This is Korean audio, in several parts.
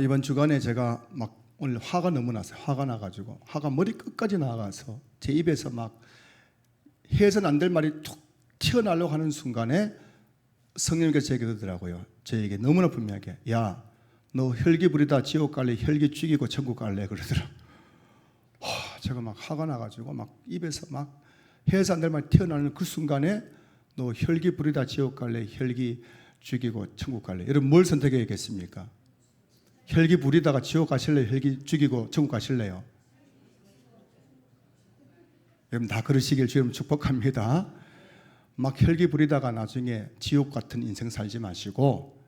이번 주간에 제가 막 오늘 화가 너무 났어요. 화가 나가지고 화가 머리 끝까지 나가서 제 입에서 막 해서는 안 될 말이 툭 튀어나오려고 하는 순간에 성령님께서 제게 그러더라고요. 저에게 너무나 분명하게, 야, 너 혈기 부리다 지옥 갈래? 혈기 죽이고 천국 갈래? 그러더라. 제가 막 화가 나가지고 막 입에서 막 해서 안 될 말이 튀어나오는 그 순간에 너 혈기 부리다 지옥 갈래? 혈기 죽이고 천국 갈래? 여러분 뭘 선택해야겠습니까? 혈기 부리다가 지옥 가실래요? 혈기 죽이고 천국 가실래요? 여러분 다 그러시길 주님 축복합니다. 막 혈기 부리다가 나중에 지옥 같은 인생 살지 마시고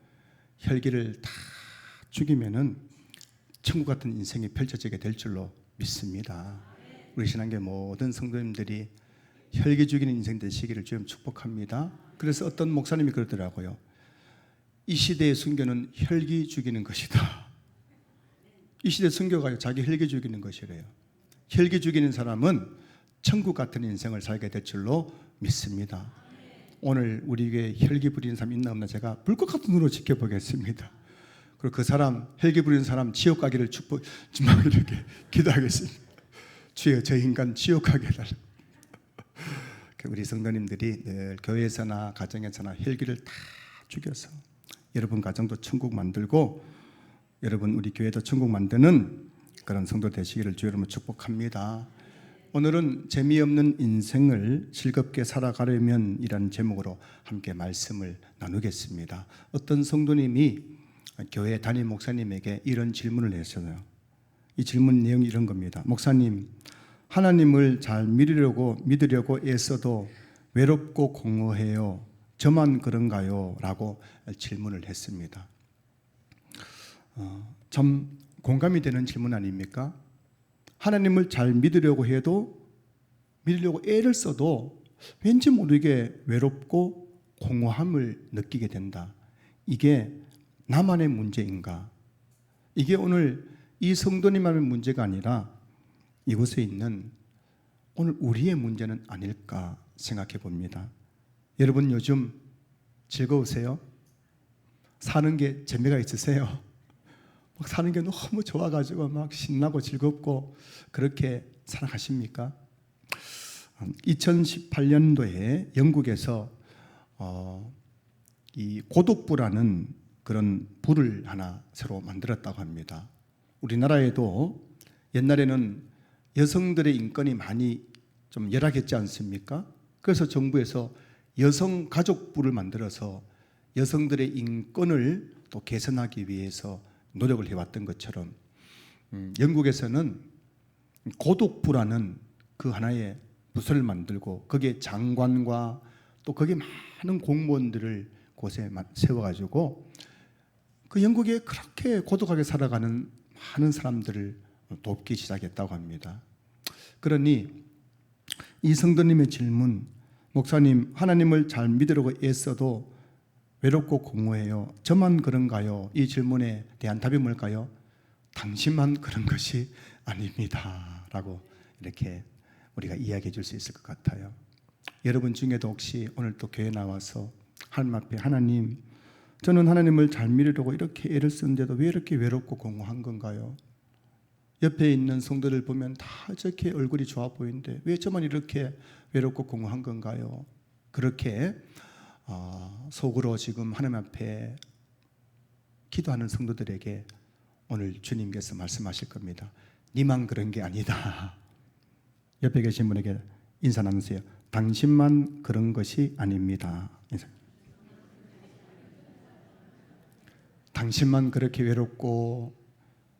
혈기를 다 죽이면은 천국 같은 인생이 펼쳐지게 될 줄로 믿습니다. 우리 신앙계 모든 성도님들이 혈기 죽이는 인생 되시기를 주님 축복합니다. 그래서 어떤 목사님이 그러더라고요. 이 시대의 순교는 혈기 죽이는 것이다. 이 시대 순교가 자기 혈기 죽이는 것이래요. 혈기 죽이는 사람은 천국 같은 인생을 살게 될 줄로 믿습니다. 오늘 우리 교회에 혈기 부리는 사람 있나 없나 제가 불꽃 같은 눈으로 지켜보겠습니다. 그리고 그 사람, 혈기 부리는 사람 지옥 가기를 이렇게 기도하겠습니다. 주여 저 인간 지옥 가게 해달라. 우리 성도님들이 늘 교회에서나 가정에서나 혈기를 다 죽여서 여러분 가정도 천국 만들고 여러분 우리 교회도 천국 만드는 그런 성도 되시기를 주 여러분 축복합니다. 오늘은 재미없는 인생을 즐겁게 살아가려면 이라는 제목으로 함께 말씀을 나누겠습니다. 어떤 성도님이 교회 담임 목사님에게 이런 질문을 했어요. 이 질문 내용이 이런 겁니다. 목사님, 하나님을 잘 믿으려고 애써도 외롭고 공허해요. 저만 그런가요? 라고 질문을 했습니다. 참 공감이 되는 질문 아닙니까? 하나님을 잘 믿으려고 애를 써도 왠지 모르게 외롭고 공허함을 느끼게 된다. 이게 나만의 문제인가? 이게 오늘 이 성도님만의 문제가 아니라 이곳에 있는 오늘 우리의 문제는 아닐까 생각해 봅니다. 여러분 요즘 즐거우세요? 사는 게 재미가 있으세요? 막 사는 게 너무 좋아가지고 막 신나고 즐겁고 그렇게 살아가십니까? 2018년도에 영국에서 이 고독부라는 그런 부를 하나 새로 만들었다고 합니다. 우리나라에도 옛날에는 여성들의 인권이 많이 좀 열악했지 않습니까? 그래서 정부에서 여성가족부를 만들어서 여성들의 인권을 또 개선하기 위해서 노력을 해왔던 것처럼 영국에서는 고독부라는 그 하나의 부서를 만들고 거기에 장관과 또 거기에 많은 공무원들을 곳에 세워가지고 그 영국에 그렇게 고독하게 살아가는 많은 사람들을 돕기 시작했다고 합니다. 그러니 이 성도님의 질문, 목사님 하나님을 잘 믿으려고 애써도 외롭고 공허해요. 저만 그런가요? 이 질문에 대한 답이 뭘까요? 당신만 그런 것이 아닙니다. 라고 이렇게 우리가 이야기해 줄 수 있을 것 같아요. 여러분 중에도 혹시 오늘 또 교회 나와서 하나님 앞에 하나님, 저는 하나님을 잘 믿으려고 이렇게 애를 쓰는데도 왜 이렇게 외롭고 공허한 건가요? 옆에 있는 성도들 보면 다 저렇게 얼굴이 좋아 보이는데 왜 저만 이렇게 외롭고 공허한 건가요? 그렇게 속으로 지금 하나님 앞에 기도하는 성도들에게 오늘 주님께서 말씀하실 겁니다. 니만 그런 게 아니다. 옆에 계신 분에게 인사 나누세요. 당신만 그런 것이 아닙니다. 인사. 당신만 그렇게 외롭고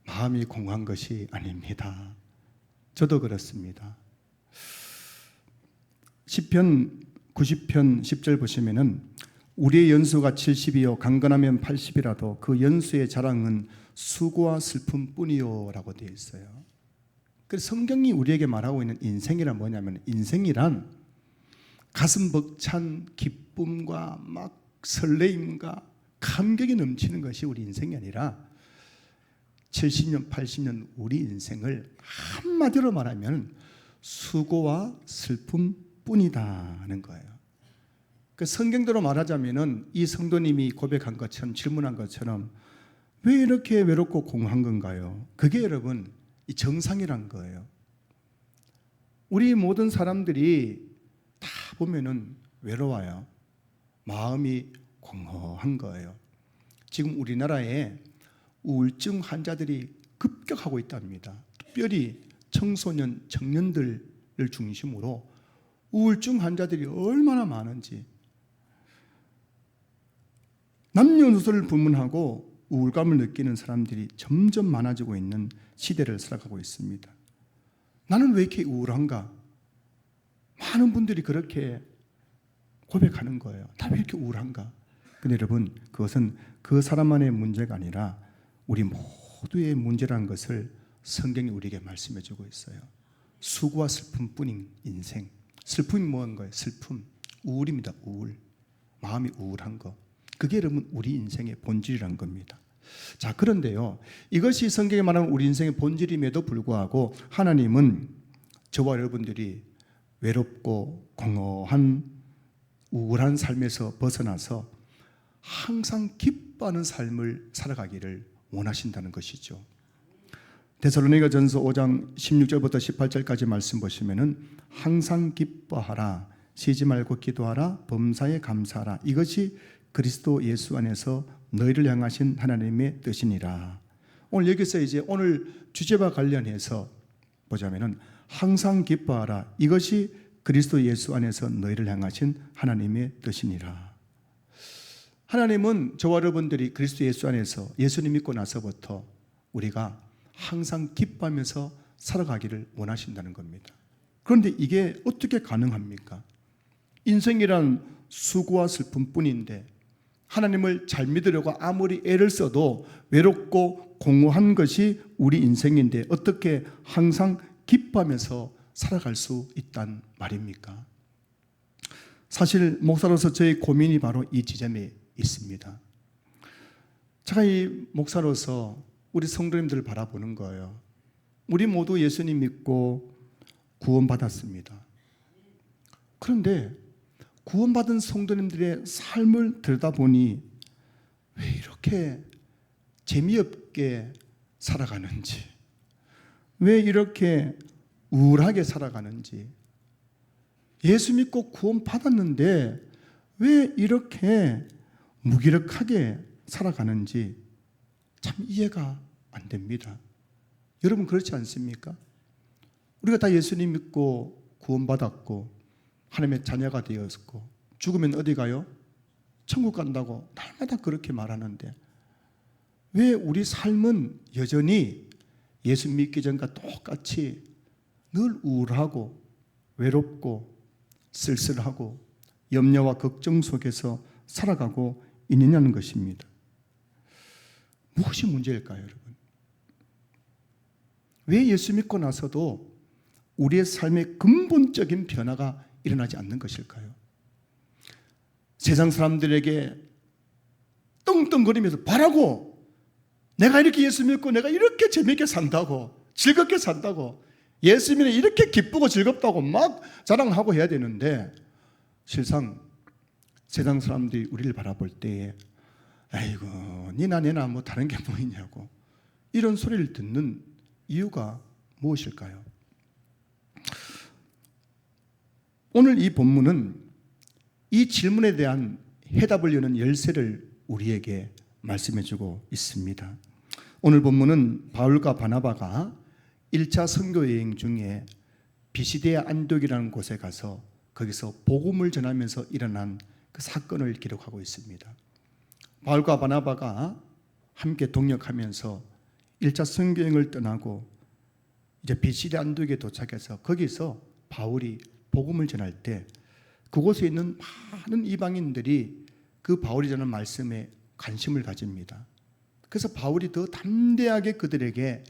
마음이 공허한 것이 아닙니다. 저도 그렇습니다. 시편 90편 10절 보시면은 우리의 연수가 70이요 강건하면 80이라도 그 연수의 자랑은 수고와 슬픔뿐이요 라고 되어 있어요. 그래서 성경이 우리에게 말하고 있는 인생이란 뭐냐면 인생이란 가슴 벅찬 기쁨과 막 설레임과 감격이 넘치는 것이 우리 인생이 아니라 70년 80년 우리 인생을 한마디로 말하면 수고와 슬픔 뿐이다는 거예요. 그 성경대로 말하자면은 이 성도님이 고백한 것처럼 질문한 것처럼 왜 이렇게 외롭고 공허한 건가요? 그게 여러분 이 정상이란 거예요. 우리 모든 사람들이 다 보면은 외로워요. 마음이 공허한 거예요. 지금 우리나라에 우울증 환자들이 급격하고 있답니다. 특별히 청소년, 청년들을 중심으로 우울증 환자들이 얼마나 많은지, 남녀노소를 불문하고 우울감을 느끼는 사람들이 점점 많아지고 있는 시대를 살아가고 있습니다. 나는 왜 이렇게 우울한가? 많은 분들이 그렇게 고백하는 거예요. 나 왜 이렇게 우울한가? 근데 여러분, 그것은 그 사람만의 문제가 아니라 우리 모두의 문제라는 것을 성경이 우리에게 말씀해 주고 있어요. 수고와 슬픔뿐인 인생. 슬픔이 뭐한 거예요? 슬픔, 우울입니다. 우울, 마음이 우울한 거. 그게 여러분 우리 인생의 본질이란 겁니다. 자, 그런데요, 이것이 성경에 말하는 우리 인생의 본질임에도 불구하고 하나님은 저와 여러분들이 외롭고 공허한 우울한 삶에서 벗어나서 항상 기뻐하는 삶을 살아가기를 원하신다는 것이죠. 데살로니가전서 5장 16절부터 18절까지 말씀 보시면은 항상 기뻐하라, 쉬지 말고 기도하라, 범사에 감사하라, 이것이 그리스도 예수 안에서 너희를 향하신 하나님의 뜻이니라. 오늘 여기서 이제 오늘 주제와 관련해서 보자면은 항상 기뻐하라, 이것이 그리스도 예수 안에서 너희를 향하신 하나님의 뜻이니라. 하나님은 저와 여러분들이 그리스도 예수 안에서 예수님 믿고 나서부터 우리가 항상 기뻐하면서 살아가기를 원하신다는 겁니다. 그런데 이게 어떻게 가능합니까? 인생이란 수고와 슬픔뿐인데 하나님을 잘 믿으려고 아무리 애를 써도 외롭고 공허한 것이 우리 인생인데 어떻게 항상 기뻐하면서 살아갈 수 있단 말입니까? 사실 목사로서 저의 고민이 바로 이 지점에 있습니다. 제가 이 목사로서 우리 성도님들을 바라보는 거예요. 우리 모두 예수님 믿고 구원받았습니다. 그런데 구원받은 성도님들의 삶을 들여다보니 왜 이렇게 재미없게 살아가는지, 왜 이렇게 우울하게 살아가는지, 예수 믿고 구원받았는데 왜 이렇게 무기력하게 살아가는지 참 이해가 안 됩니다. 여러분 그렇지 않습니까? 우리가 다 예수님 믿고 구원받았고 하나님의 자녀가 되었고 죽으면 어디 가요? 천국 간다고 날마다 그렇게 말하는데 왜 우리 삶은 여전히 예수 믿기 전과 똑같이 늘 우울하고 외롭고 쓸쓸하고 염려와 걱정 속에서 살아가고 있느냐는 것입니다. 무엇이 문제일까요, 여러분? 왜 예수 믿고 나서도 우리의 삶의 근본적인 변화가 일어나지 않는 것일까요? 세상 사람들에게 떵떵거리면서 바라고 내가 이렇게 예수 믿고 내가 이렇게 재미있게 산다고 즐겁게 산다고 예수 믿으면 이렇게 기쁘고 즐겁다고 막 자랑하고 해야 되는데 실상 세상 사람들이 우리를 바라볼 때에 아이고 니나 내나 뭐 다른 게 뭐 있냐고 이런 소리를 듣는 이유가 무엇일까요? 오늘 이 본문은 이 질문에 대한 해답을 여는 열쇠를 우리에게 말씀해 주고 있습니다. 오늘 본문은 바울과 바나바가 1차 선교 여행 중에 비시디아 안디옥이라는 곳에 가서 거기서 복음을 전하면서 일어난 그 사건을 기록하고 있습니다. 바울과 바나바가 함께 동역하면서 1차 선교 여행을 떠나고 이제 비시디아 안디옥에 도착해서 거기서 바울이 복음을 전할 때 그곳에 있는 많은 이방인들이 그 바울이 전하는 말씀에 관심을 가집니다. 그래서 바울이 더 담대하게 그들에게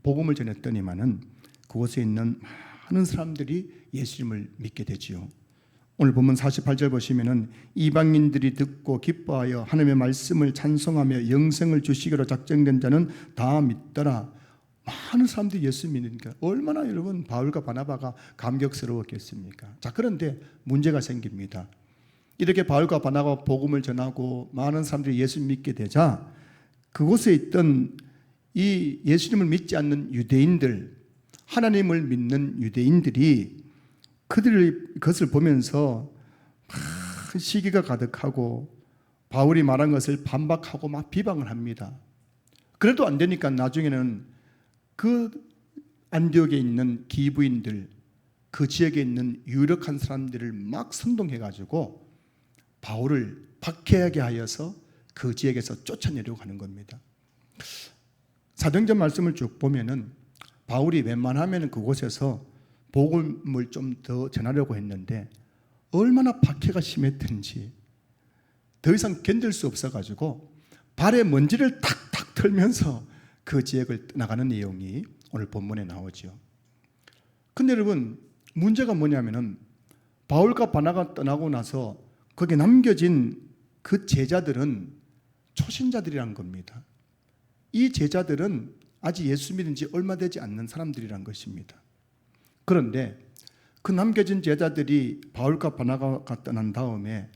복음을 전했더니만은 그곳에 있는 많은 사람들이 예수님을 믿게 되지요. 오늘 본문 48절 보시면은 이방인들이 듣고 기뻐하여 하나님의 말씀을 찬송하며 영생을 주시기로 작정된 자는 다 믿더라. 많은 사람들이 예수 믿으니까 얼마나 여러분 바울과 바나바가 감격스러웠겠습니까? 자, 그런데 문제가 생깁니다. 이렇게 바울과 바나바가 복음을 전하고 많은 사람들이 예수 믿게 되자 그곳에 있던 이 예수님을 믿지 않는 유대인들, 하나님을 믿는 유대인들이 그것을 보면서 막 시기가 가득하고 바울이 말한 것을 반박하고 막 비방을 합니다. 그래도 안 되니까 나중에는 그 안디옥에 있는 기부인들, 그 지역에 있는 유력한 사람들을 막 선동해가지고 바울을 박해하게 하여서 그 지역에서 쫓아내려고 하는 겁니다. 사도행전 말씀을 쭉 보면은 바울이 웬만하면 그곳에서 복음을 좀 더 전하려고 했는데 얼마나 박해가 심했든지 더 이상 견딜 수 없어가지고 발에 먼지를 탁탁 털면서 그 지역을 떠나가는 내용이 오늘 본문에 나오죠. 근데 여러분, 문제가 뭐냐면은 바울과 바나가 떠나고 나서 거기에 남겨진 그 제자들은 초신자들이란 겁니다. 이 제자들은 아직 예수 믿은 지 얼마 되지 않는 사람들이란 것입니다. 그런데 그 남겨진 제자들이 바울과 바나바가 떠난 다음에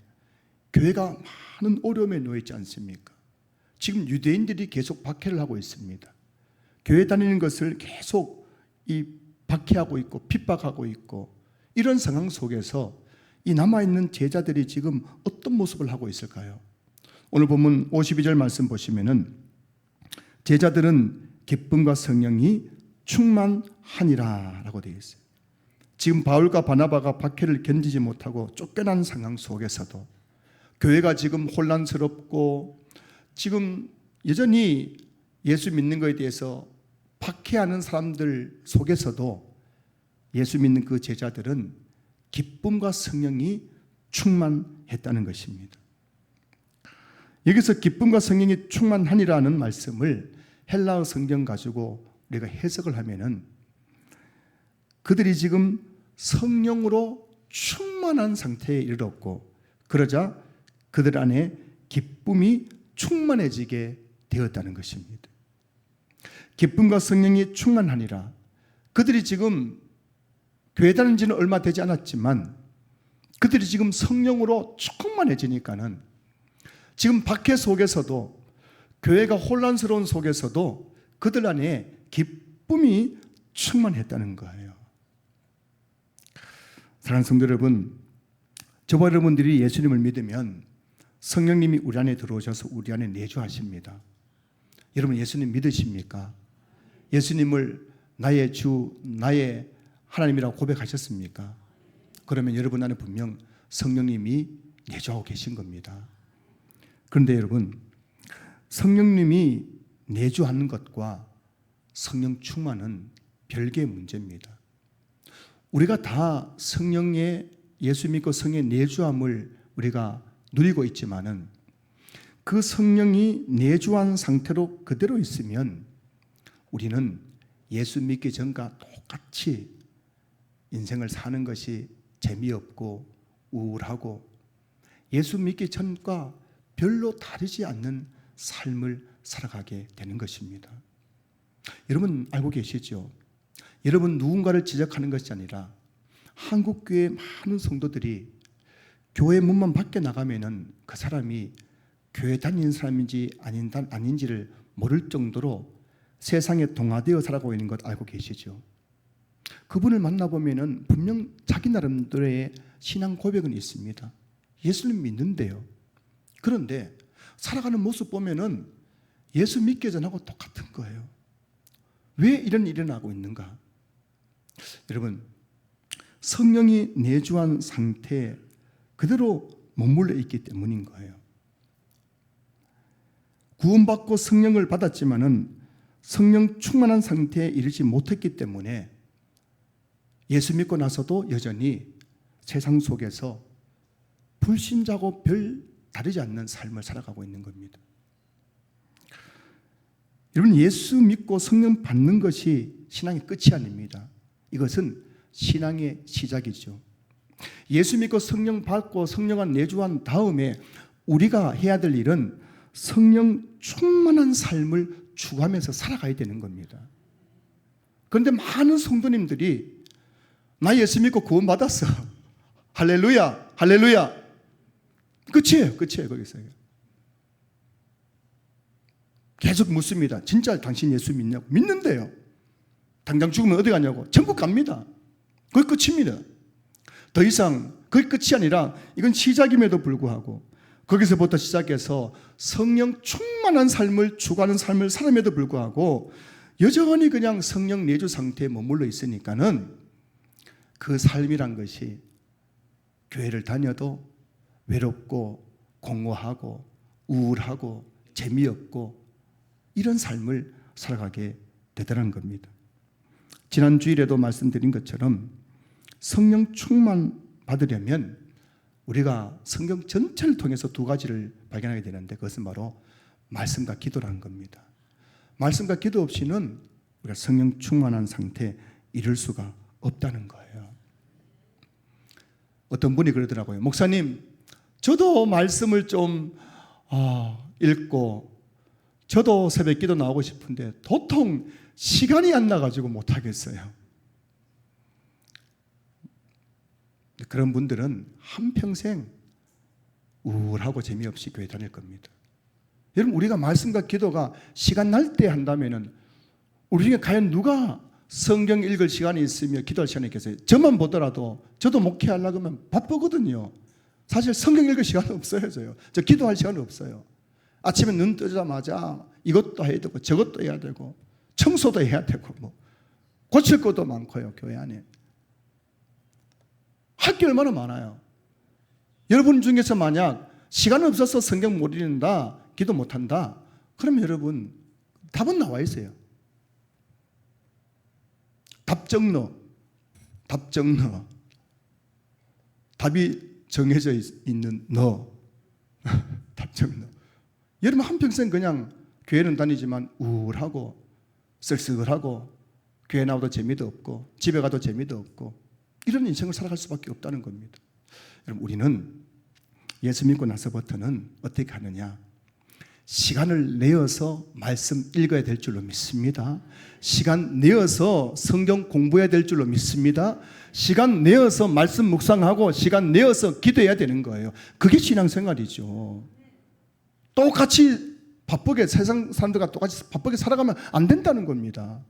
교회가 많은 어려움에 놓여 있지 않습니까? 지금 유대인들이 계속 박해를 하고 있습니다. 교회 다니는 것을 계속 박해하고 있고 핍박하고 있고, 이런 상황 속에서 이 남아있는 제자들이 지금 어떤 모습을 하고 있을까요? 오늘 본문 52절 말씀 보시면은 제자들은 기쁨과 성령이 충만하니라 라고 되어 있어요. 지금 바울과 바나바가 박해를 견디지 못하고 쫓겨난 상황 속에서도 교회가 지금 혼란스럽고 지금 여전히 예수 믿는 것에 대해서 박해하는 사람들 속에서도 예수 믿는 그 제자들은 기쁨과 성령이 충만했다는 것입니다. 여기서 기쁨과 성령이 충만하니라는 말씀을 헬라어 성경 가지고 우리가 해석을 하면은 그들이 지금 성령으로 충만한 상태에 이르렀고, 그러자 그들 안에 기쁨이 충만해지게 되었다는 것입니다. 기쁨과 성령이 충만하니라. 그들이 지금 교회 다닌 지는 얼마 되지 않았지만 그들이 지금 성령으로 충만해지니까는 지금 박해 속에서도, 교회가 혼란스러운 속에서도 그들 안에 기쁨이 충만했다는 거예요. 사랑하는 성도 여러분, 저와 여러분들이 예수님을 믿으면 성령님이 우리 안에 들어오셔서 우리 안에 내주하십니다. 여러분 예수님 믿으십니까? 예수님을 나의 주, 나의 하나님이라고 고백하셨습니까? 그러면 여러분 안에 분명 성령님이 내주하고 계신 겁니다. 그런데 여러분, 성령님이 내주하는 것과 성령 충만은 별개의 문제입니다. 우리가 다 성령의, 예수 믿고 성령의 내주함을 우리가 누리고 있지만은 그 성령이 내주한 상태로 그대로 있으면 우리는 예수 믿기 전과 똑같이 인생을 사는 것이 재미없고 우울하고 예수 믿기 전과 별로 다르지 않는 삶을 살아가게 되는 것입니다. 여러분 알고 계시죠? 여러분 누군가를 지적하는 것이 아니라 한국교회 많은 성도들이 교회 문만 밖에 나가면은 그 사람이 교회 다니는 사람인지 아닌지를 모를 정도로 세상에 동화되어 살아가고 있는 것 알고 계시죠? 그분을 만나보면은 분명 자기 나름대로의 신앙 고백은 있습니다. 예수님 믿는데요. 그런데 살아가는 모습 보면은 예수 믿기 전하고 똑같은 거예요. 왜 이런 일이 일어나고 있는가? 여러분, 성령이 내주한 상태에 그대로 머물러 있기 때문인 거예요. 구원받고 성령을 받았지만은 성령 충만한 상태에 이르지 못했기 때문에 예수 믿고 나서도 여전히 세상 속에서 불신자고 별 다르지 않는 삶을 살아가고 있는 겁니다. 여러분, 예수 믿고 성령 받는 것이 신앙의 끝이 아닙니다. 이것은 신앙의 시작이죠. 예수 믿고 성령 받고 성령 안 내주한 다음에 우리가 해야 될 일은 성령 충만한 삶을 추구하면서 살아가야 되는 겁니다. 그런데 많은 성도님들이 나 예수 믿고 구원 받았어. 할렐루야, 할렐루야. 끝이에요, 끝이에요, 거기서. 계속 묻습니다. 진짜 당신 예수 믿냐고. 믿는데요. 당장 죽으면 어디 가냐고. 천국 갑니다. 그게 끝입니다. 더 이상 그게 끝이 아니라 이건 시작임에도 불구하고 거기서부터 시작해서 성령 충만한 삶을 추구하는 삶을 살음에도 불구하고 여전히 그냥 성령 내주 상태에 머물러 있으니까는 그 삶이란 것이 교회를 다녀도 외롭고 공허하고 우울하고 재미없고 이런 삶을 살아가게 되더라는 겁니다. 지난 주일에도 말씀드린 것처럼 성령 충만 받으려면 우리가 성경 전체를 통해서 두 가지를 발견하게 되는데 그것은 바로 말씀과 기도라는 겁니다. 말씀과 기도 없이는 우리가 성령 충만한 상태에 이를 수가 없다는 거예요. 어떤 분이 그러더라고요. 목사님, 저도 말씀을 좀 읽고 저도 새벽 기도 나오고 싶은데 도통 시간이 안 나가지고 못하겠어요. 그런 분들은 한평생 우울하고 재미없이 교회 다닐 겁니다. 여러분, 우리가 말씀과 기도가 시간 날 때 한다면은 우리 중에 과연 누가 성경 읽을 시간이 있으며 기도할 시간이 있겠어요? 저만 보더라도 저도 목회하려고 하면 바쁘거든요. 사실 성경 읽을 시간은 없어요. 저 기도할 시간은 없어요. 아침에 눈 뜨자마자 이것도 해야 되고 저것도 해야 되고 청소도 해야 되고 뭐 고칠 것도 많고요. 교회 안에 할 게 얼마나 많아요. 여러분 중에서 만약 시간 없어서 성경 못 읽는다, 기도 못한다, 그러면 여러분 답은 나와 있어요. 답정너 답이 정해져 있는 너 답정너. 여러분 한평생 그냥 교회는 다니지만 우울하고 쓸쓸하고 교회 나와도 재미도 없고 집에 가도 재미도 없고 이런 인생을 살아갈 수밖에 없다는 겁니다. 여러분, 우리는 예수 믿고 나서부터는 어떻게 하느냐? 시간을 내어서 말씀 읽어야 될 줄로 믿습니다. 시간 내어서 성경 공부해야 될 줄로 믿습니다. 시간 내어서 말씀 묵상하고 시간 내어서 기도해야 되는 거예요. 그게 신앙생활이죠. 똑같이 바쁘게 세상 사람들과 똑같이 바쁘게 살아가면 안 된다는 겁니다.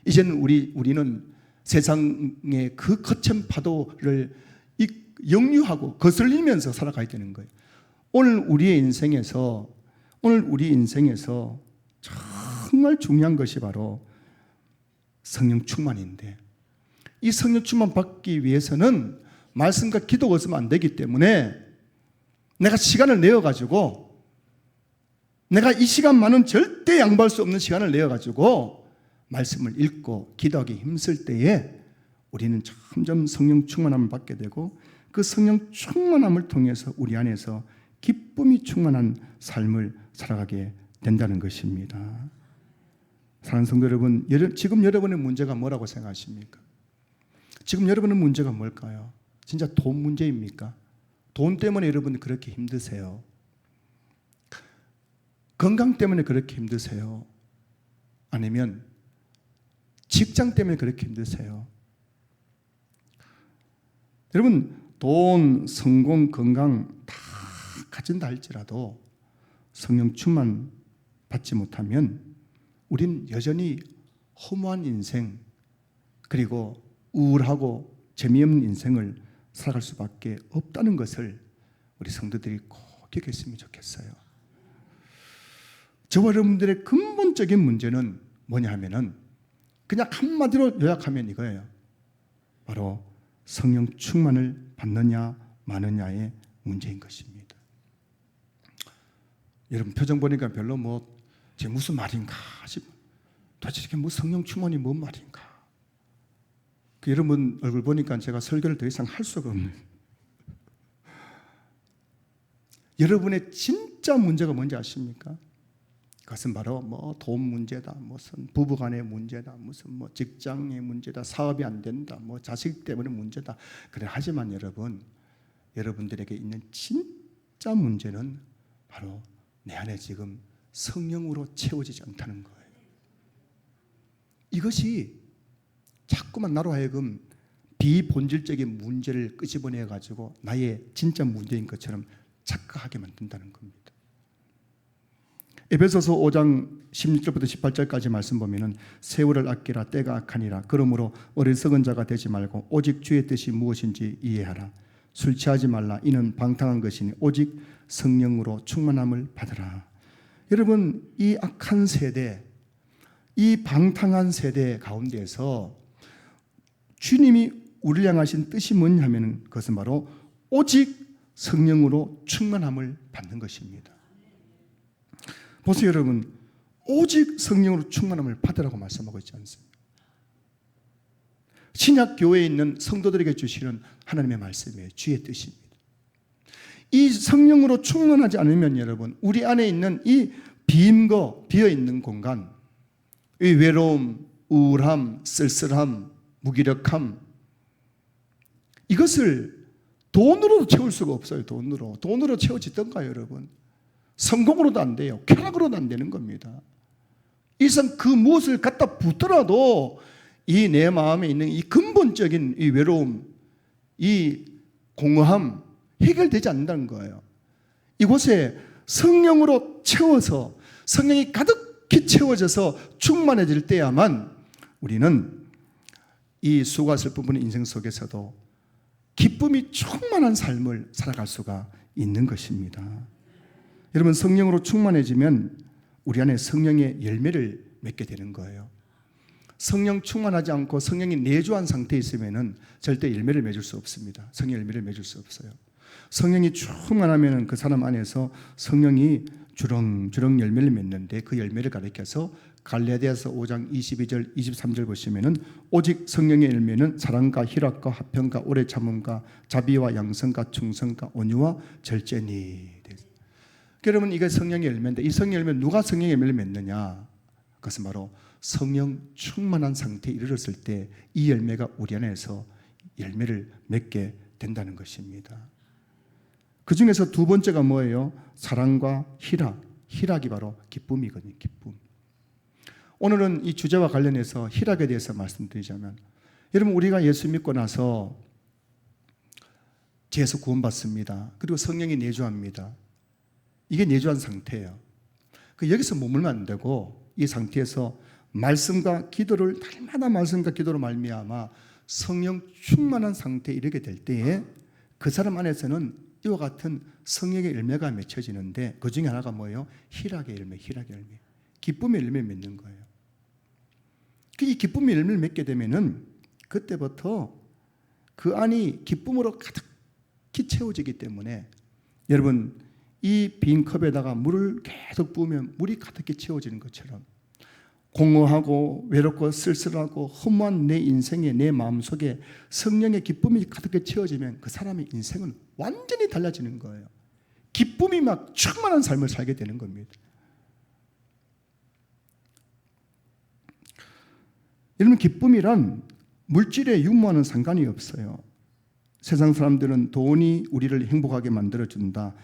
이제는 우리는 세상의 그 거친 파도를 역류하고 거슬리면서 살아가야 되는 거예요. 오늘 우리 인생에서 정말 중요한 것이 바로 성령 충만인데 이 성령 충만 받기 위해서는 말씀과 기도가 없으면 안 되기 때문에 내가 시간을 내어가지고 내가 이 시간만은 절대 양보할 수 없는 시간을 내어가지고 말씀을 읽고 기도하기 힘쓸 때에 우리는 점점 성령 충만함을 받게 되고 그 성령 충만함을 통해서 우리 안에서 기쁨이 충만한 삶을 살아가게 된다는 것입니다. 사랑하는 성도 여러분, 지금 여러분의 문제가 뭐라고 생각하십니까? 지금 여러분의 문제가 뭘까요? 진짜 돈 문제입니까? 돈 때문에 여러분 그렇게 힘드세요? 건강 때문에 그렇게 힘드세요? 아니면 직장 때문에 그렇게 힘드세요? 여러분, 돈, 성공, 건강 다 가진다 할지라도 성령 충만 받지 못하면 우린 여전히 허무한 인생 그리고 우울하고 재미없는 인생을 살아갈 수밖에 없다는 것을 우리 성도들이 꼭 기억했으면 좋겠어요. 저와 여러분들의 근본적인 문제는 뭐냐 하면은 그냥 한마디로 요약하면 이거예요. 바로 성령 충만을 받느냐 마느냐의 문제인 것입니다. 여러분 표정 보니까 별로 제 무슨 말인가 싶어요. 도대체 이게 성령 충만이 뭔 말인가. 여러분 얼굴 보니까 제가 설교를 더 이상 할 수가 없네요. 여러분의 진짜 문제가 뭔지 아십니까? 그것은 바로 돈 문제다, 무슨 부부간의 문제다, 무슨 직장의 문제다, 사업이 안 된다, 자식 때문에 문제다. 그래 하지만 여러분들에게 있는 진짜 문제는 바로 내 안에 지금 성령으로 채워지지 않다는 거예요. 이것이 자꾸만 나로 하여금 비본질적인 문제를 끄집어내 가지고 나의 진짜 문제인 것처럼 착각하게 만든다는 겁니다. 에베소서 5장 16절부터 18절까지 말씀 보면은 세월을 아끼라 때가 악하니라. 그러므로 어리석은 자가 되지 말고 오직 주의 뜻이 무엇인지 이해하라. 술 취하지 말라. 이는 방탕한 것이니 오직 성령으로 충만함을 받으라. 여러분, 이 악한 세대, 이 방탕한 세대 가운데에서 주님이 우리를 향하신 뜻이 뭐냐면 그것은 바로 오직 성령으로 충만함을 받는 것입니다. 보세요 여러분, 오직 성령으로 충만함을 받으라고 말씀하고 있지 않습니까? 신약 교회에 있는 성도들에게 주시는 하나님의 말씀이에요. 주의 뜻입니다. 이 성령으로 충만하지 않으면 여러분, 우리 안에 있는 이 비임거, 비어있는 공간, 이 외로움, 우울함, 쓸쓸함, 무기력함, 이것을 돈으로 채울 수가 없어요. 돈으로 채워지던가요 여러분? 성공으로도 안 돼요. 쾌락으로도 안 되는 겁니다. 이상 그 무엇을 갖다 붙더라도 이 내 마음에 있는 이 근본적인 이 외로움, 이 공허함 해결되지 않는다는 거예요. 이곳에 성령으로 채워서 성령이 가득히 채워져서 충만해질 때야만 우리는 이 수고와 슬픔의 인생 속에서도 기쁨이 충만한 삶을 살아갈 수가 있는 것입니다. 여러분, 성령으로 충만해지면 우리 안에 성령의 열매를 맺게 되는 거예요. 성령 충만하지 않고 성령이 내주한 상태에 있으면 절대 열매를 맺을 수 없습니다. 성령 열매를 맺을 수 없어요. 성령이 충만하면 그 사람 안에서 성령이 주렁주렁 열매를 맺는데 그 열매를 가리켜서 갈라디아서 5장 22절 23절 보시면은 오직 성령의 열매는 사랑과 희락과 화평과 오래 참음과 자비와 양성과 충성과 온유와 절제니. 여러분, 이게 성령의 열매인데 이 성령의 열매, 누가 성령의 열매를 맺느냐? 그것은 바로 성령 충만한 상태에 이르렀을 때 이 열매가 우리 안에서 열매를 맺게 된다는 것입니다. 그 중에서 두 번째가 뭐예요? 사랑과 희락. 희락이 바로 기쁨이거든요. 기쁨. 오늘은 이 주제와 관련해서 희락에 대해서 말씀드리자면, 여러분, 우리가 예수 믿고 나서 죄에서 구원받습니다. 그리고 성령이 내주합니다. 이게 내주한 상태예요. 여기서 머물면 안 되고 이 상태에서 말씀과 기도를, 날마다 말씀과 기도로 말미암아 성령 충만한 상태에 이르게 될 때에 그 사람 안에서는 이와 같은 성령의 열매가 맺혀지는데 그 중에 하나가 뭐예요? 희락의 열매, 희락의 열매. 기쁨의 열매를 맺는 거예요. 이 기쁨의 열매를 맺게 되면은 그때부터 그 안이 기쁨으로 가득히 채워지기 때문에 여러분, 이 빈 컵에다가 물을 계속 부으면 물이 가득히 채워지는 것처럼 공허하고 외롭고 쓸쓸하고 허무한 내 인생에, 내 마음속에 성령의 기쁨이 가득히 채워지면 그 사람의 인생은 완전히 달라지는 거예요. 기쁨이 막 충만한 삶을 살게 되는 겁니다. 여러분, 기쁨이란 물질의 유무와는 상관이 없어요. 세상 사람들은 돈이 우리를 행복하게 만들어준다,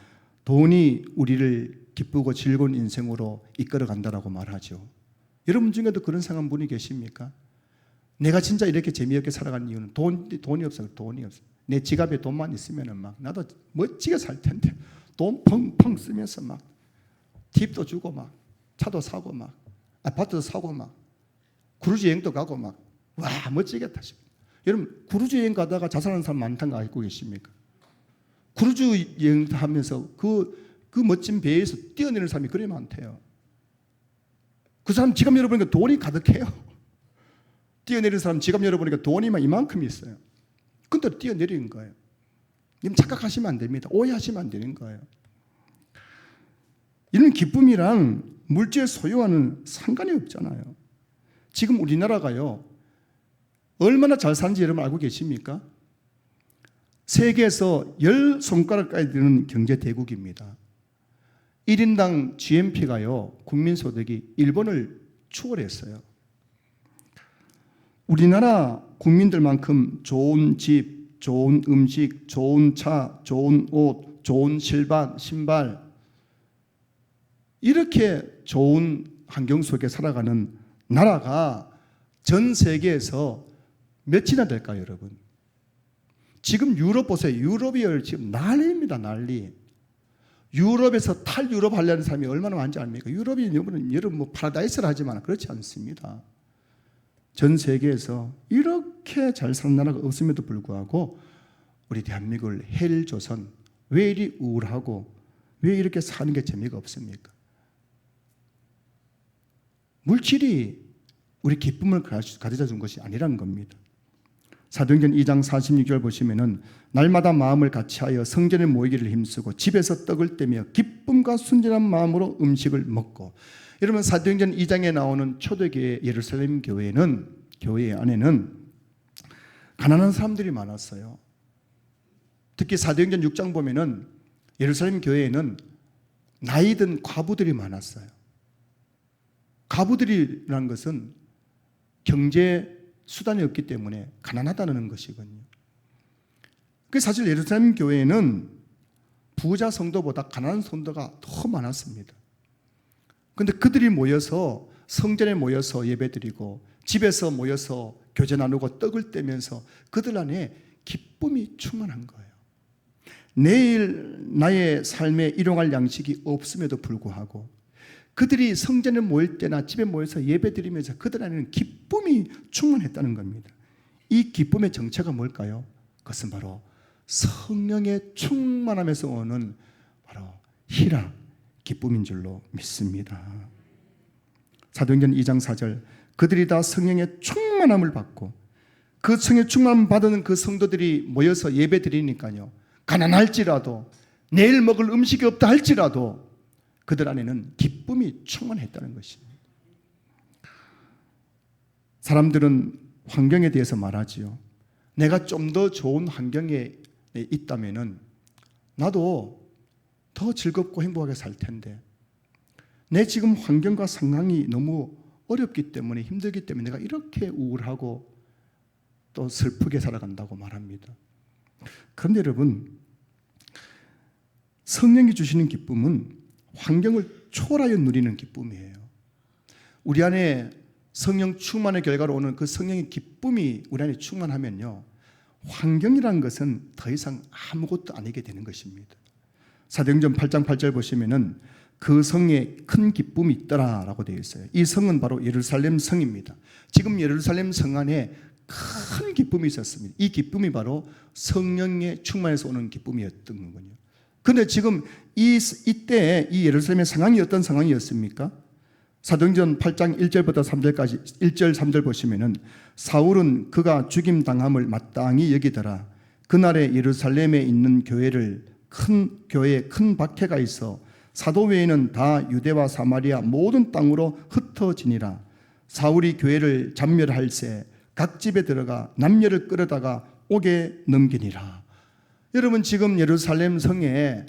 돈이 우리를 기쁘고 즐거운 인생으로 이끌어 간다라고 말하죠. 여러분 중에도 그런 생각한 분이 계십니까? 내가 진짜 이렇게 재미없게 살아가는 이유는 돈이 없어요. 돈이 없어요. 내 지갑에 돈만 있으면 막 나도 멋지게 살 텐데 돈 펑펑 쓰면서 막 팁도 주고 막 차도 사고 막 아파트도 사고 막 크루즈 여행도 가고 막 와 멋지겠다 싶어요. 여러분, 크루즈 여행 가다가 자살하는 사람 많다는 거 알고 계십니까? 크루즈 여행 하면서 그 멋진 배에서 뛰어내리는 사람이 그리 많대요. 그 사람 지갑 열어보니까 돈이 가득해요. 뛰어내리는 사람 지갑 열어보니까 돈이 막 이만큼 있어요. 근데 뛰어내리는 거예요. 님 착각하시면 안 됩니다. 오해하시면 안 되는 거예요. 이런 기쁨이랑 물질 소유와는 상관이 없잖아요. 지금 우리나라가요, 얼마나 잘 사는지 여러분 알고 계십니까? 세계에서 10손가락까지 되는 경제 대국입니다. 1인당 GNP가요, 국민소득이 일본을 추월했어요. 우리나라 국민들만큼 좋은 집, 좋은 음식, 좋은 차, 좋은 옷, 좋은 신발, 이렇게 좋은 환경 속에 살아가는 나라가 전 세계에서 몇이나 될까요, 여러분? 지금 유럽 보세요. 유럽이 지금 난리입니다, 난리. 유럽에서 탈유럽 하려는 사람이 얼마나 많은지 압니까? 유럽이 여러분 뭐 파라다이스를 하지만 그렇지 않습니다. 전 세계에서 이렇게 잘 사는 나라가 없음에도 불구하고 우리 대한민국을 헬조선, 왜 이리 우울하고 왜 이렇게 사는 게 재미가 없습니까? 물질이 우리 기쁨을 가져다 준 것이 아니라는 겁니다. 사도행전 2장 46절 보시면은 날마다 마음을 같이하여 성전에 모이기를 힘쓰고 집에서 떡을 떼며 기쁨과 순전한 마음으로 음식을 먹고. 여러분, 사도행전 2장에 나오는 초대교회 예루살렘 교회 안에는 가난한 사람들이 많았어요. 특히 사도행전 6장 보면은 예루살렘 교회에는 나이든 과부들이 많았어요. 과부들이라는 것은 경제 수단이 없기 때문에 가난하다는 것이거든요. 그래서 사실 예루살렘 교회에는 부자 성도보다 가난한 성도가 더 많았습니다. 그런데 그들이 모여서 성전에 모여서 예배드리고 집에서 모여서 교제 나누고 떡을 떼면서 그들 안에 기쁨이 충만한 거예요. 내일 나의 삶에 일용할 양식이 없음에도 불구하고 그들이 성전에 모일 때나 집에 모여서 예배드리면서 그들 안에는 기쁨이 충만했다는 겁니다. 이 기쁨의 정체가 뭘까요? 그것은 바로 성령의 충만함에서 오는 바로 희락, 기쁨인 줄로 믿습니다. 사도행전 2장 4절, 그들이 다 성령의 충만함을 받고 그 성령의 충만함을 받은 그 성도들이 모여서 예배드리니까요, 가난할지라도 내일 먹을 음식이 없다 할지라도 그들 안에는 기쁨이 충만했다는 것입니다. 사람들은 환경에 대해서 말하지요. 내가 좀 더 좋은 환경에 있다면은 나도 더 즐겁고 행복하게 살 텐데 내 지금 환경과 상황이 너무 어렵기 때문에 힘들기 때문에 내가 이렇게 우울하고 또 슬프게 살아간다고 말합니다. 그런데 여러분, 성령이 주시는 기쁨은 환경을 초월하여 누리는 기쁨이에요. 우리 안에 성령 충만의 결과로 오는 그 성령의 기쁨이 우리 안에 충만하면요, 환경이라는 것은 더 이상 아무것도 아니게 되는 것입니다. 사도행전 8장 8절 보시면은 그 성에 큰 기쁨이 있더라라고 되어 있어요. 이 성은 바로 예루살렘 성입니다. 지금 예루살렘 성 안에 큰 기쁨이 있었습니다. 이 기쁨이 바로 성령의 충만에서 오는 기쁨이었던 거군요. 그런데 지금 이때 이 예루살렘의 상황이 어떤 상황이었습니까? 사도행전 8장 1절부터 3절까지 1절 3절 보시면은 사울은 그가 죽임 당함을 마땅히 여기더라. 그날에 예루살렘에 있는 교회에 큰 박해가 있어 사도 외에는 다 유대와 사마리아 모든 땅으로 흩어지니라. 사울이 교회를 잔멸할세 각 집에 들어가 남녀를 끌어다가 옥에 넘기니라. 여러분, 지금 예루살렘 성에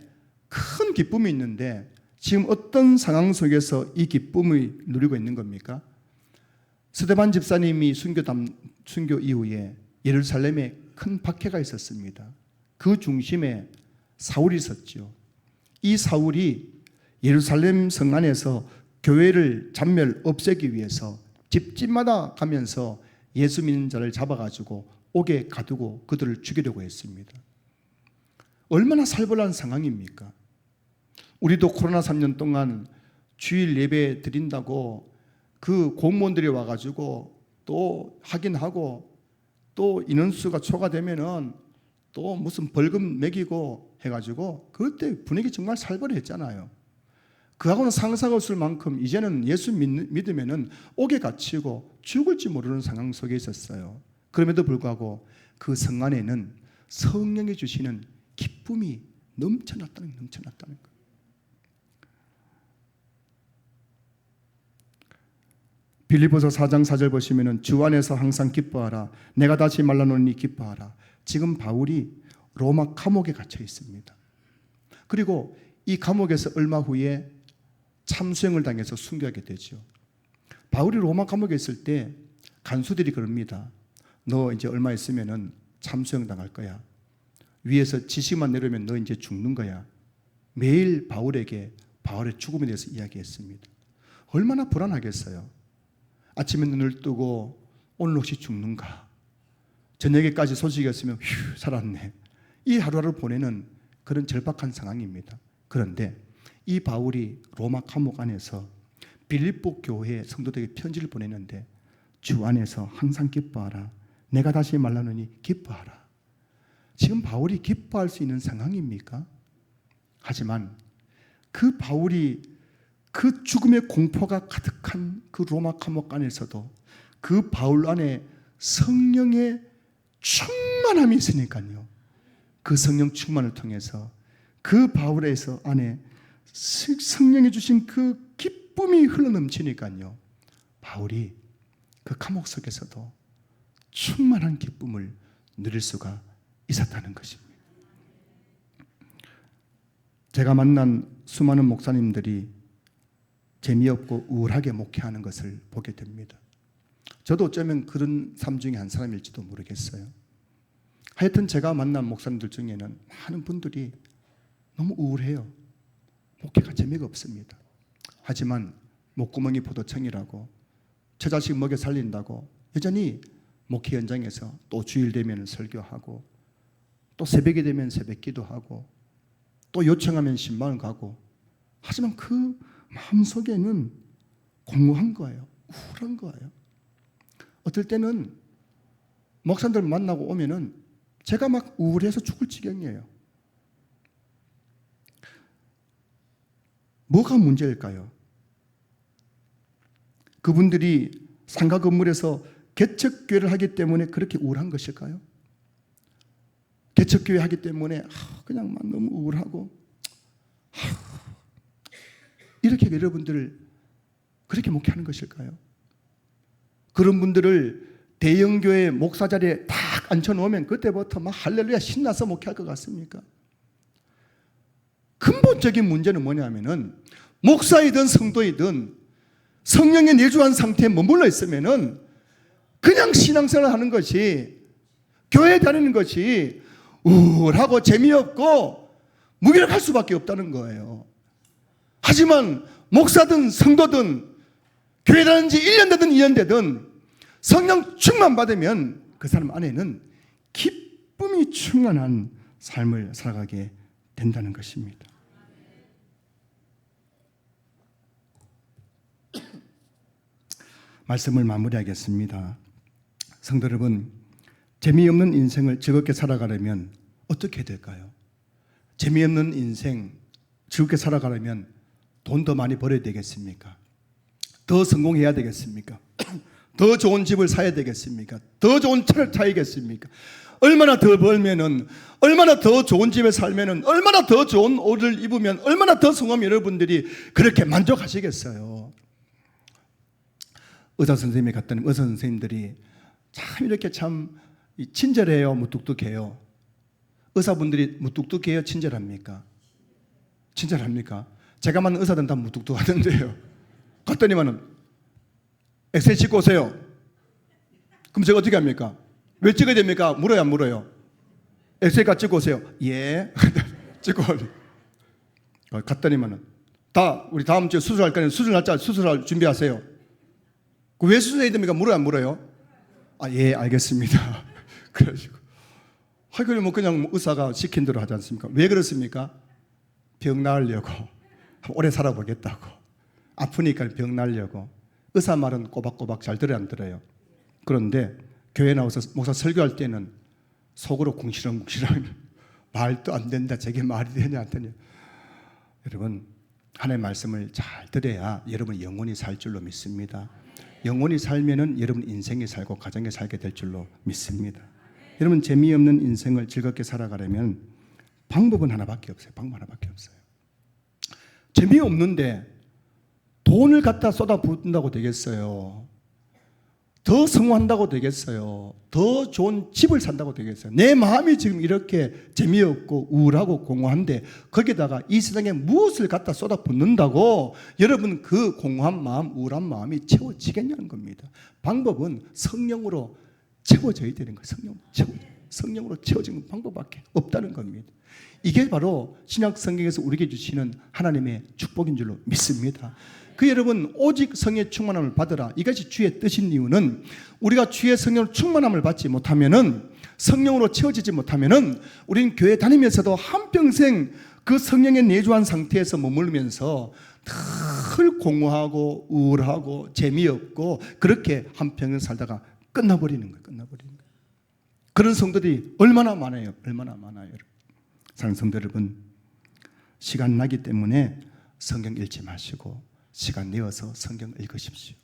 큰 기쁨이 있는데 지금 어떤 상황 속에서 이 기쁨을 누리고 있는 겁니까? 스데반 집사님이 순교 이후에 예루살렘에 큰 박해가 있었습니다. 그 중심에 사울이 있었죠. 이 사울이 예루살렘 성 안에서 교회를 잔멸 없애기 위해서 집집마다 가면서 예수 믿는 자를 잡아가지고 옥에 가두고 그들을 죽이려고 했습니다. 얼마나 살벌한 상황입니까? 우리도 코로나 3년 동안 주일 예배 드린다고 그 공무원들이 와가지고 또 확인하고 또 인원수가 초과되면은 또 무슨 벌금 매기고 해가지고 그때 분위기 정말 살벌했잖아요. 그하고는 상상할 수 만큼 이제는 예수 믿으면은 옥에 갇히고 죽을지 모르는 상황 속에 있었어요. 그럼에도 불구하고 그 성 안에는 성령이 주시는 기쁨이 넘쳐났다는 거예요. 빌립보서 4장 4절 보시면은 주 안에서 항상 기뻐하라. 내가 다시 말라노니 기뻐하라. 지금 바울이 로마 감옥에 갇혀 있습니다. 그리고 이 감옥에서 얼마 후에 참수형을 당해서 순교하게 되죠. 바울이 로마 감옥에 있을 때 간수들이 그럽니다. 너 이제 얼마 있으면은 참수형 당할 거야. 위에서 지시만 내려면 너 이제 죽는 거야. 매일 바울에게 바울의 죽음에 대해서 이야기했습니다. 얼마나 불안하겠어요. 아침에 눈을 뜨고 오늘 혹시 죽는가? 저녁에까지 소식이 없으면 휴 살았네. 이 하루하루 보내는 그런 절박한 상황입니다. 그런데 이 바울이 로마 감옥 안에서 빌립보 교회에 성도들에게 편지를 보냈는데 주 안에서 항상 기뻐하라. 내가 다시 말하노니 기뻐하라. 지금 바울이 기뻐할 수 있는 상황입니까? 하지만 그 바울이 그 죽음의 공포가 가득한 그 로마 감옥 안에서도 그 바울 안에 성령의 충만함이 있으니까요. 그 성령 충만을 통해서 그 바울에서 안에 성령이 주신 그 기쁨이 흘러넘치니까요. 바울이 그 감옥 속에서도 충만한 기쁨을 누릴 수가 있었다는 것입니다. 제가 만난 수많은 목사님들이 재미없고 우울하게 목회하는 것을 보게 됩니다. 저도 어쩌면 그런 삶 중에 한 사람일지도 모르겠어요. 하여튼 제가 만난 목사님들 중에는 많은 분들이 너무 우울해요. 목회가 재미가 없습니다. 하지만 목구멍이 포도청이라고 저 자식 먹여 살린다고 여전히 목회 현장에서 또 주일 되면 설교하고 또 새벽이 되면 새벽 기도하고 또 요청하면 신방을 가고 하지만 그 마음속에는 공허한 거예요. 우울한 거예요. 어떨 때는 목사님들 만나고 오면은 제가 막 우울해서 죽을 지경이에요. 뭐가 문제일까요? 그분들이 상가 건물에서 개척교회를 하기 때문에 그렇게 우울한 것일까요? 개척교회 하기 때문에 그냥 막 너무 우울하고 이렇게 여러분들 그렇게 목회하는 것일까요? 그런 분들을 대형교회 목사 자리에 딱 앉혀놓으면 그때부터 막 할렐루야 신나서 목회할 것 같습니까? 근본적인 문제는 뭐냐면은 목사이든 성도이든 성령의 내주한 상태에 머물러 있으면은 그냥 신앙생활 하는 것이 교회 다니는 것이 우울하고 재미없고 무기력할 수밖에 없다는 거예요. 하지만 목사든 성도든 교회 다닌 지 1년 되든 2년 되든 성령 충만 받으면 그 사람 안에는 기쁨이 충만한 삶을 살아가게 된다는 것입니다. 말씀을 마무리하겠습니다. 성도 여러분, 재미없는 인생을 즐겁게 살아가려면 어떻게 될까요? 재미없는 인생 즐겁게 살아가려면 돈 더 많이 벌어야 되겠습니까? 더 성공해야 되겠습니까? 더 좋은 집을 사야 되겠습니까? 더 좋은 차를 타야겠습니까? 얼마나 더 벌면은, 얼마나 더 좋은 집에 살면은, 얼마나 더 좋은 옷을 입으면, 얼마나 더 성공하면 여러분들이 그렇게 만족하시겠어요? 의사 선생님이 갔더니 의사 선생님들이 참 이렇게 참 친절해요, 무뚝뚝해요? 의사분들이 무뚝뚝해요, 친절합니까? 친절합니까? 제가 만난 의사들은 다 무뚝뚝하던데요. 갔더니만은 엑셀 찍고 오세요. 그럼 제가 어떻게 합니까? 왜 찍어야 됩니까? 물어요, 안 물어요? 엑셀까지 찍고 오세요. 예. 찍고 갔더니만은 다 우리 다음 주에 수술할 거는 수술 날짜 수술할 준비하세요. 왜 수술해야 됩니까? 물어요, 안 물어요? 아, 예, 알겠습니다. 그래가지고 그래 뭐 그냥 의사가 시킨 대로 하지 않습니까? 왜 그렇습니까? 병 나으려고 오래 살아보겠다고. 아프니까 병 나으려고. 의사 말은 꼬박꼬박 잘 들어요, 안 들어요? 그런데 교회 나와서 목사 설교할 때는 속으로 궁시렁궁시렁 말도 안 된다. 저게 말이 되냐 안 되냐. 여러분, 하나님의 말씀을 잘 들어야 여러분 영원히 살 줄로 믿습니다. 영원히 살면은 여러분 인생에 살고 가정에 살게 될 줄로 믿습니다. 여러분, 재미없는 인생을 즐겁게 살아가려면 방법은 하나밖에 없어요. 방법 하나밖에 없어요. 재미없는데 돈을 갖다 쏟아붓는다고 되겠어요? 더 성공한다고 되겠어요? 더 좋은 집을 산다고 되겠어요? 내 마음이 지금 이렇게 재미없고 우울하고 공허한데 거기다가 이 세상에 무엇을 갖다 쏟아붓는다고 여러분 그 공허한 마음, 우울한 마음이 채워지겠냐는 겁니다. 방법은 성령으로 채워져야 되는 거예요. 성령으로 채워지는 방법밖에 없다는 겁니다. 이게 바로 신약 성경에서 우리에게 주시는 하나님의 축복인 줄로 믿습니다. 그 여러분, 오직 성의 충만함을 받으라. 이것이 주의 뜻인 이유는 우리가 주의 성령 충만함을 받지 못하면은, 성령으로 채워지지 못하면은 우리는 교회 다니면서도 한평생 그 성령에 내주한 상태에서 머물면서 늘 공허하고 우울하고 재미없고 그렇게 한평생 살다가 끝나버리는 거예요. 그런 성도들이 얼마나 많아요. 사랑하는 성도 여러분, 시간 나기 때문에 성경 읽지 마시고 시간 내어서 성경 읽으십시오.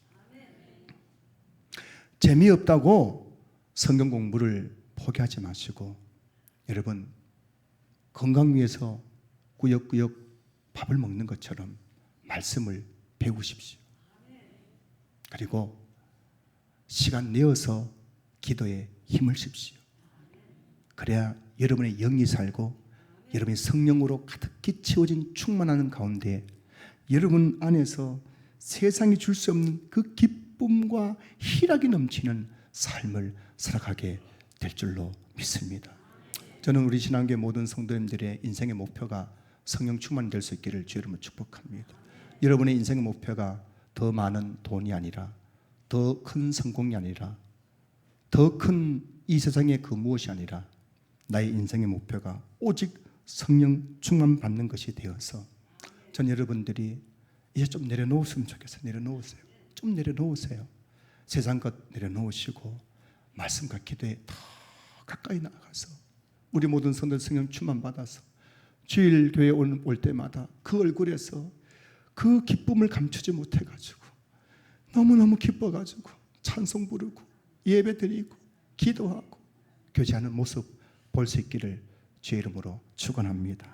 재미없다고 성경 공부를 포기하지 마시고, 여러분 건강 위해서 꾸역꾸역 밥을 먹는 것처럼 말씀을 배우십시오. 그리고 시간 내어서 기도에 힘을 씁시오. 그래야 여러분의 영이 살고 여러분의 성령으로 가득히 채워진 충만하는 가운데 여러분 안에서 세상이 줄 수 없는 그 기쁨과 희락이 넘치는 삶을 살아가게 될 줄로 믿습니다. 저는 우리 신앙교회 모든 성도님들의 인생의 목표가 성령 충만될 수 있기를 주의 이름으로 축복합니다. 여러분의 인생의 목표가 더 많은 돈이 아니라, 더 큰 성공이 아니라, 더 큰 이 세상의 그 무엇이 아니라 나의 인생의 목표가 오직 성령 충만 받는 것이 되어서 전 여러분들이 이제 좀 내려놓으시면 좋겠어요. 좀 내려놓으세요. 세상 것 내려놓으시고 말씀과 기도에 더 가까이 나가서 우리 모든 성도들 성령 충만 받아서 주일 교회 올 때마다 그 얼굴에서 그 기쁨을 감추지 못해가지고 너무너무 기뻐가지고 찬송 부르고 예배 드리고 기도하고 교제하는 모습 볼 수 있기를 주의 이름으로 축원합니다.